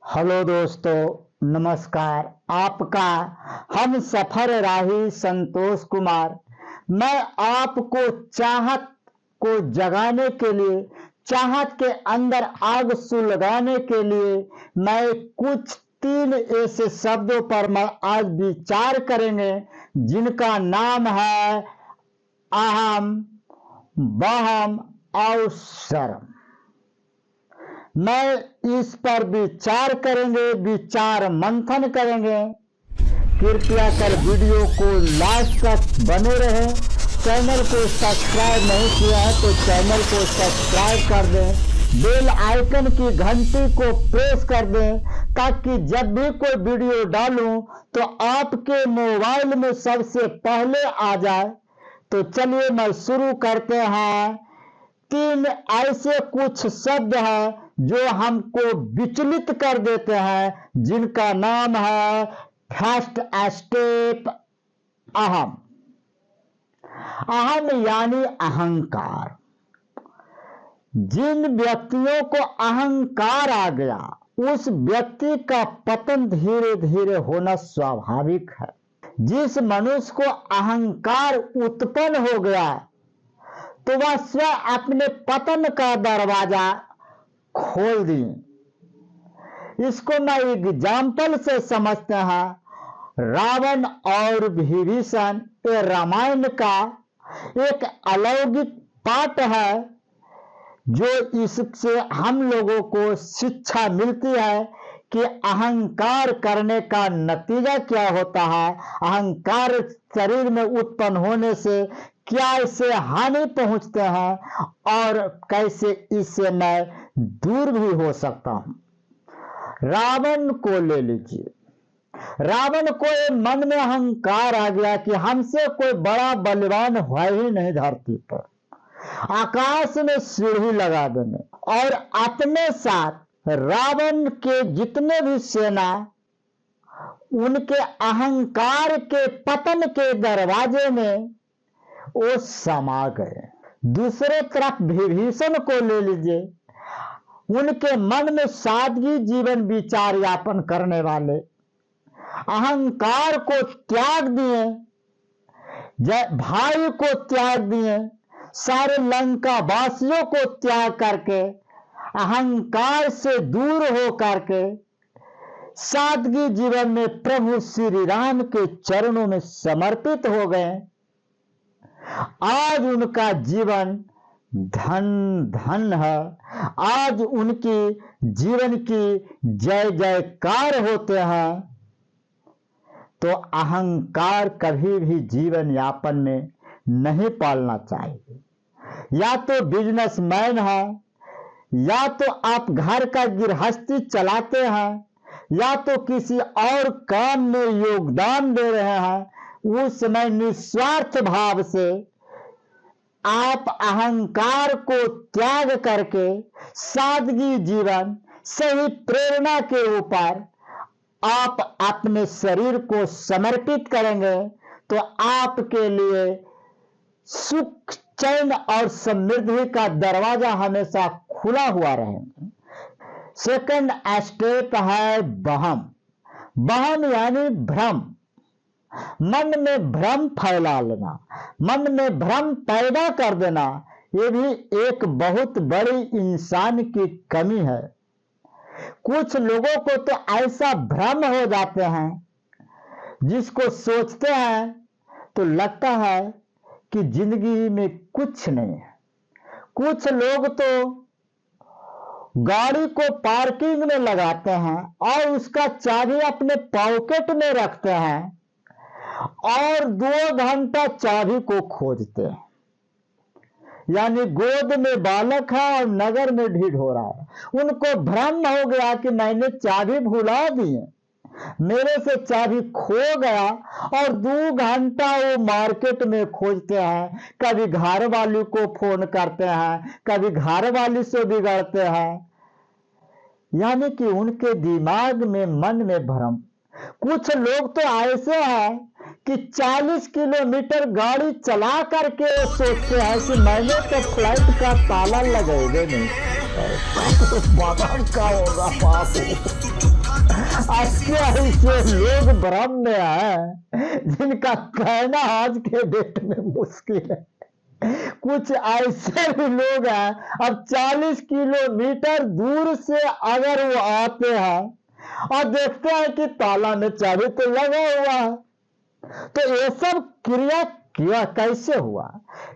Hello दोस्तों, नमस्कार। आपका हम सफर राही संतोष कुमार। मैं आपको चाहत को जगाने के लिए, चाहत के अंदर आग सुलगाने के लिए मैं कुछ तीन ऐसे शब्दों पर मैं आज विचार करेंगे जिनका नाम है अहम, वहम और शर्म। मैं इस पर विचार करेंगे, विचार मंथन करेंगे। कृपया कर वीडियो को लास्ट तक बने रहें। चैनल को सब्सक्राइब नहीं किया है तो चैनल को सब्सक्राइब कर दें, बेल आइकन की घंटी को प्रेस कर दें ताकि जब भी कोई वीडियो डालूं तो आपके मोबाइल में सबसे पहले आ जाए। तो चलिए मैं शुरू करते हैं। तीन ऐसे कुछ शब्द हैं जो हमको विचलित कर देते हैं, जिनका नाम है फर्स्ट स्टेप अहम। अहम यानी अहंकार। जिन व्यक्तियों को अहंकार आ गया उस व्यक्ति का पतन धीरे धीरे होना स्वाभाविक है। जिस मनुष्य को अहंकार उत्पन्न हो गया तो वह स्वयं अपने पतन का दरवाजा खोल दिए। इसको मैं एग्जाम्पल से समझते हैं। रावण और विभीषण ये रामायण का एक अलौकिक पाठ है जो इससे हम लोगों को शिक्षा मिलती है कि अहंकार करने का नतीजा क्या होता है, अहंकार शरीर में उत्पन्न होने से क्या इससे हानि पहुंचते हैं और कैसे इससे मैं दूर भी हो सकता हूं। रावण को ले लीजिए। रावण को मन में अहंकार आ गया कि हमसे कोई बड़ा बलवान है ही नहीं धरती पर, आकाश में सीढ़ी लगा देने और अपने साथ रावण के जितने भी सेना उनके अहंकार के पतन के दरवाजे में वो समा गए। दूसरे तरफ विभीषण को ले लीजिए। उनके मन में सादगी जीवन विचार यापन करने वाले अहंकार को त्याग दिए, भाई को त्याग दिए, सारे लंका वासियों को त्याग करके अहंकार से दूर हो करके सादगी जीवन में प्रभु श्री राम के चरणों में समर्पित हो गए। आज उनका जीवन धन धन है। आज उनकी जीवन की जय जयकार होते हैं। तो अहंकार कभी भी जीवन यापन में नहीं पालना चाहिए। या तो बिजनेसमैन है, या तो आप घर का गृहस्थी चलाते हैं, या तो किसी और काम में योगदान दे रहे हैं, उस समय निस्वार्थ भाव से आप अहंकार को त्याग करके सादगी जीवन सही प्रेरणा के ऊपर आप अपने शरीर को समर्पित करेंगे तो आपके लिए सुख, चैन और समृद्धि का दरवाजा हमेशा खुला हुआ रहेगा। सेकंड स्टेप है वहम। वहम यानी भ्रम। मन में भ्रम फैला लेना, मन में भ्रम पैदा कर देना, ये भी एक बहुत बड़ी इंसान की कमी है। कुछ लोगों को तो ऐसा भ्रम हो जाते हैं जिसको सोचते हैं तो लगता है कि जिंदगी में कुछ नहीं है। कुछ लोग तो गाड़ी को पार्किंग में लगाते हैं और उसका चाबी अपने पॉकेट में रखते हैं और 2 घंटा चाबी को खोजते हैं। यानी गोद में बालक है और नगर में ढिढोरा है। उनको भ्रम हो गया कि मैंने चाबी भुला दी है, मेरे से चाबी खो गया और 2 घंटा वो मार्केट में खोजते हैं। कभी घर वाली को फोन करते हैं, कभी घर वाली से बिगड़ते हैं। यानी कि उनके दिमाग में, मन में भ्रम। कुछ लोग तो ऐसे हैं कि 40 किलोमीटर गाड़ी चला करके सोचते हैं कि मैंने तो फ्लाइट का ताला लगाए नहीं, बाबा का होगा बाबू। ऐसे लोग भ्रम में है जिनका कहना आज के डेट में मुश्किल है। कुछ ऐसे भी लोग हैं, अब 40 किलोमीटर दूर से अगर वो आते हैं और देखते हैं कि ताला में चाबी तो लगा हुआ है, तो ये सब क्रिया किया कैसे हुआ?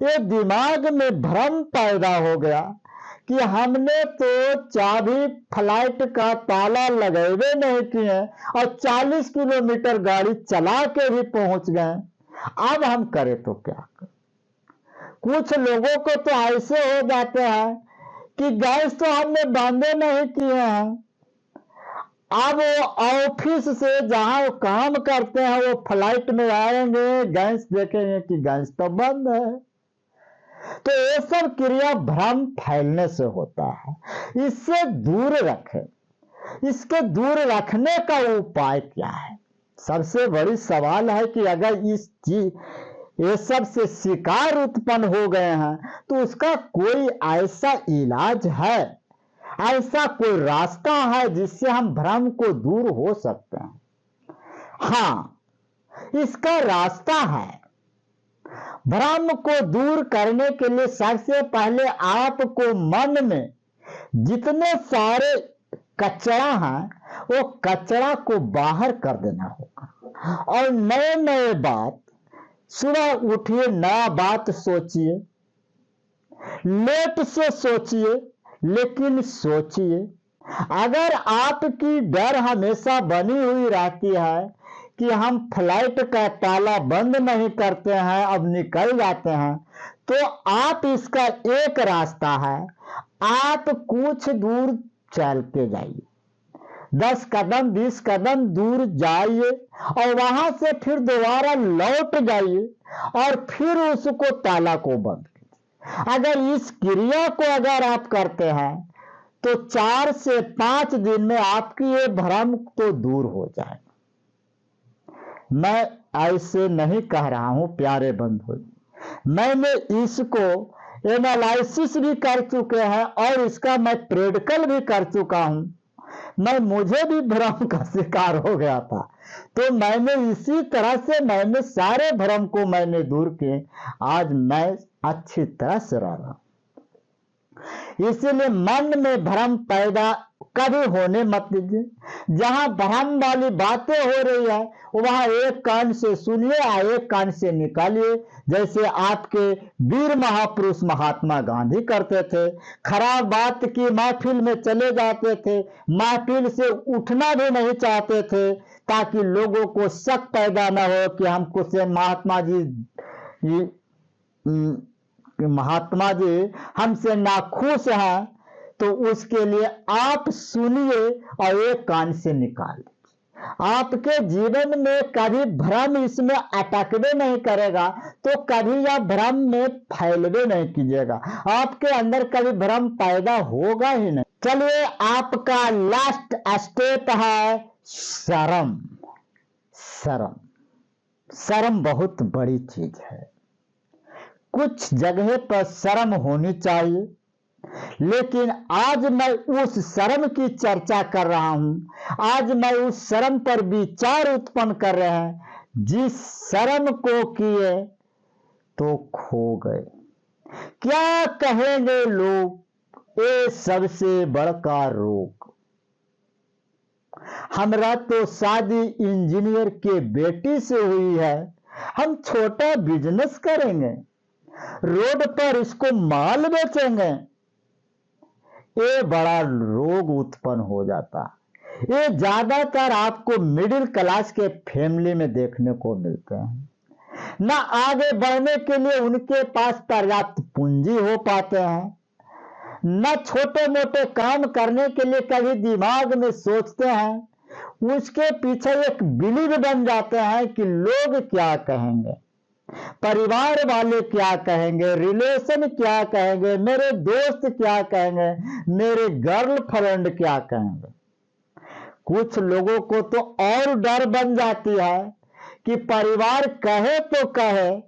ये दिमाग में भ्रम पैदा हो गया कि हमने तो चाबी फ्लाइट का ताला लगाए नहीं किए और 40 किलोमीटर गाड़ी चला के भी पहुंच गए, अब हम करें तो क्या करें? कुछ लोगों को तो ऐसे हो जाते हैं कि गैस तो हमने बंदे नहीं किए हैं, अब वो ऑफिस से जहां वो काम करते हैं वो फ्लाइट में आएंगे, गैस देखेंगे कि गैस तो बंद है। तो ये सब क्रिया भ्रम फैलने से होता है, इससे दूर रखें। इसके दूर रखने का उपाय क्या है? सबसे बड़ी सवाल है कि अगर इस चीज ये सब से शिकार उत्पन्न हो गए हैं तो उसका कोई ऐसा इलाज है, ऐसा कोई रास्ता है जिससे हम भ्रम को दूर हो सकते हैं? हाँ, इसका रास्ता है। भ्रम को दूर करने के लिए सबसे पहले आपको मन में जितने सारे कचरा है वो कचरा को बाहर कर देना होगा और नए नए बात, सुबह उठिए नया बात सोचिए, लेट से सोचिए लेकिन सोचिए। अगर आपकी डर हमेशा बनी हुई रहती है कि हम फ्लाइट का ताला बंद नहीं करते हैं, अब निकल जाते हैं, तो आप इसका एक रास्ता है, आप कुछ दूर चल के जाइए, 10 कदम 20 कदम दूर जाइए और वहां से फिर दोबारा लौट जाइए और फिर उसको ताला को बंद कीजिए। अगर इस क्रिया को अगर आप करते हैं तो 4 से 5 दिन में आपकी ये भ्रम तो दूर हो जाए। मैं ऐसे नहीं कह रहा हूं प्यारे बंधु, मैंने इसको एनालिसिस भी कर चुके हैं और इसका मैं प्रैक्टिकल भी कर चुका हूं। मुझे भी भ्रम का शिकार हो गया था, तो मैंने इसी तरह से मैंने सारे भ्रम को मैंने दूर किए, आज मैं अच्छी तरह से रह रहा हूं। इसीलिए मन में भ्रम पैदा कभी होने मत दीजिए। जहां भ्रम वाली बातें हो रही है वहां एक कान से सुनिए और एक कान से निकालिए, जैसे आपके वीर महापुरुष महात्मा गांधी करते थे। खराब बात की महफिल में चले जाते थे, महफिल से उठना भी नहीं चाहते थे ताकि लोगों को शक पैदा न हो कि हमको से महात्मा जी हमसे नाखुश हैं। तो उसके लिए आप सुनिए और एक कान से निकाल दीजिए। आपके जीवन में कभी भ्रम इसमें अटकवे नहीं करेगा, तो कभी यह भ्रम में फैलवे नहीं कीजिएगा, आपके अंदर कभी भ्रम पैदा होगा ही नहीं। चलिए, आपका लास्ट स्टेप है शर्म। शर्म शर्म बहुत बड़ी चीज है। कुछ जगह पर शर्म होनी चाहिए, लेकिन आज मैं उस शर्म की चर्चा कर रहा हूं। आज मैं उस शर्म पर विचार उत्पन्न कर रहे हैं जिस शर्म को किए तो खो गए। क्या कहेंगे लोग, ये सबसे बड़का रोग। हमरा तो शादी इंजीनियर के बेटी से हुई है, हम छोटा बिजनेस करेंगे, रोड पर इसको माल बेचेंगे, ये बड़ा रोग उत्पन्न हो जाता। ये ज्यादातर आपको मिडिल क्लास के फैमिली में देखने को मिलते हैं। ना आगे बढ़ने के लिए उनके पास पर्याप्त पूंजी हो पाते हैं, न छोटे मोटे काम करने के लिए कभी दिमाग में सोचते हैं। उसके पीछे एक बिलीव बन जाते हैं कि लोग क्या कहेंगे, परिवार वाले क्या कहेंगे, रिलेशन क्या कहेंगे, मेरे दोस्त क्या कहेंगे, मेरे गर्लफ्रेंड क्या कहेंगे। कुछ लोगों को तो और डर बन जाती है कि परिवार कहे तो कहे,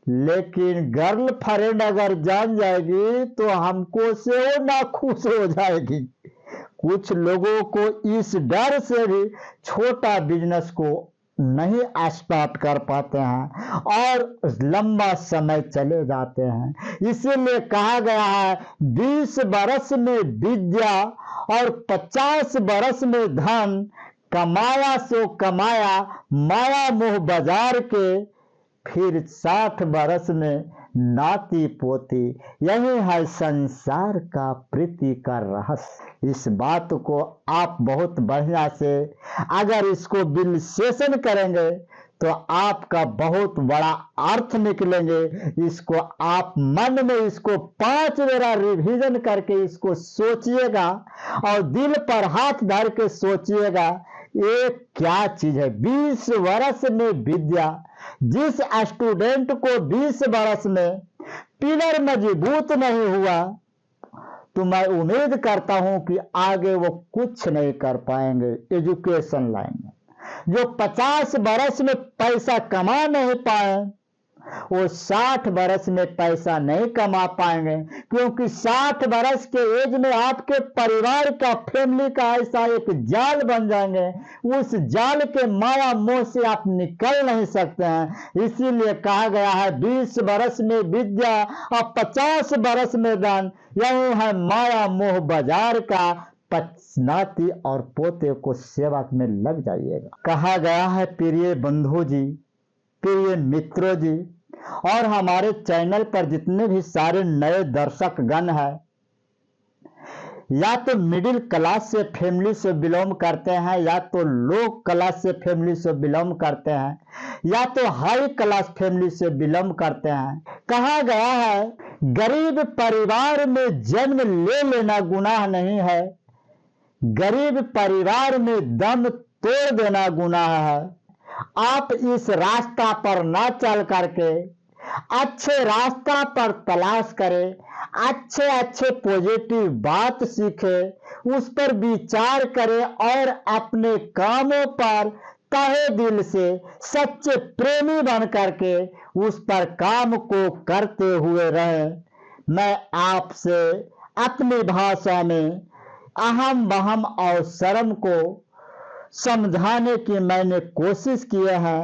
लेकिन गर्लफ्रेंड अगर जान जाएगी तो हमको से वो नाखुश हो जाएगी। कुछ लोगों को इस डर से भी छोटा बिजनेस को नहीं स्टार्ट कर पाते हैं और लंबा समय चले जाते हैं। इसीलिए कहा गया है 20 बरस में विद्या और 50 बरस में धन, कमाया सो कमाया माया मोह बाजार के, फिर 60 बरस में नाती पोती। यही है संसार का प्रीति का रहस्य। इस बात को आप बहुत बढ़िया से अगर इसको विश्लेषण करेंगे तो आपका बहुत बड़ा अर्थ निकलेंगे। इसको आप मन में इसको 5 बेरा रिवीजन करके इसको सोचिएगा और दिल पर हाथ धर के सोचिएगा ये क्या चीज है। 20 वर्ष में विद्या, जिस स्टूडेंट को 20 वर्ष में पिलर मजबूत नहीं हुआ तो मैं उम्मीद करता हूं कि आगे वो कुछ नहीं कर पाएंगे एजुकेशन लाइन में। जो 50 वर्ष में पैसा कमा नहीं पाए वो 60 वर्ष में पैसा नहीं कमा पाएंगे, क्योंकि 60 वर्ष के एज में आपके परिवार का, फैमिली का ऐसा एक जाल बन जाएंगे, उस जाल के माया मोह से आप निकल नहीं सकते हैं। इसीलिए कहा गया है 20 वर्ष में विद्या और 50 वर्ष में दान। यही है माया मोह बाजार का, नाती और पोते को सेवा में लग जाइएगा। कहा गया है प्रिय बंधु जी, प्रिय मित्रों जी और हमारे चैनल पर जितने भी सारे नए दर्शक गण हैं, या तो मिडिल क्लास से फैमिली से बिलोंग करते हैं, या तो लो क्लास से फैमिली से बिलोंग करते हैं, या तो हाई क्लास फैमिली से बिलोंग करते हैं। कहा गया है गरीब परिवार में जन्म ले लेना गुनाह नहीं है, गरीब परिवार में दम तोड़ देना गुनाह है। आप इस रास्ता पर ना चल करके अच्छे रास्ता पर तलाश करें, अच्छे अच्छे पॉजिटिव बात सीखें, उस पर विचार करें और अपने कामों पर तहे दिल से सच्चे प्रेमी बन करके उस पर काम को करते हुए रहें। मैं आपसे अपनी भाषा में अहम बहम और शर्म को समझाने की मैंने कोशिश की है।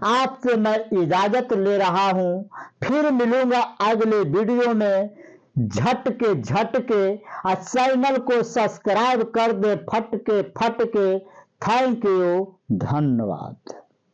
आपसे मैं इजाजत ले रहा हूं, फिर मिलूंगा अगले वीडियो में। झटके चैनल को सब्सक्राइब कर दे फटके। थैंक यू, धन्यवाद।